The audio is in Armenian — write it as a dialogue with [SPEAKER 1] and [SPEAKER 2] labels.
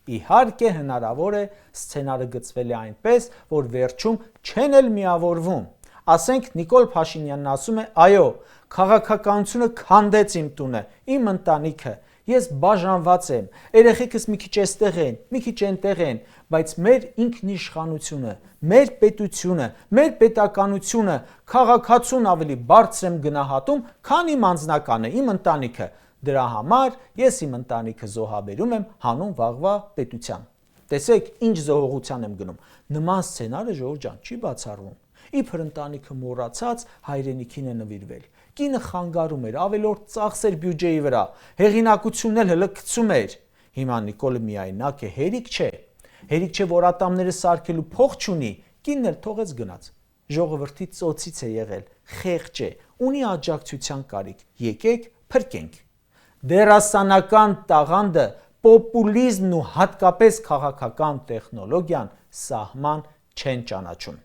[SPEAKER 1] Իհարկե հնարավոր է սցենարը գծվել է այնպես, որ վերջում չեն էլ միավորվում։ Ասենք Նիկոլ Փաշինյանն ասում է. այո, քաղաքականությունը քանդեց իմ տունը, իմ ընտանիքը, ես բաժանված եմ, երեխեքս մի քիչ էստեղ են, մի քիչ այնտեղ են, բայց մեր ինքնիշխանությունը, մեր պետությունը, մեր պետականությունը, քաղաքացուն ավելի բարձր եմ գնահատում, քան իմ անձնականը, իմ ընտանիքը։ Դրա համար ես իմ ընտանիքը զոհաբերում եմ հանուն վաղվա պետության։ Տեսեք, ինչ զոհողության եմ գնում։ Նման սցենարը, Ժողովուրդ ջան, չի բացառվում։ Իբր ընտանիքը մոռացած հայրենիքին է նվիրվել։ Կինը խանգարում էր, ավելորդ ծախսեր բյուջեի վրա, հեղինակությունն էլ հլը գցում էր։ Հիմա Նիկոլը միայնակ է, հերիք չէ։ Հերիք չէ, որ ատամները սարքելու փող չունի, կինն էլ թողեց գնաց։ Ժողովրդի ծոցից է եղել, խեղճ է, ունի աջակցության կարիք։ Եկեք փրկենք։ Դերասանական տաղանդը, պոպուլիզմն ու հատկապես քաղաքական տեխնոլոգիան սահման չեն ճանաչում։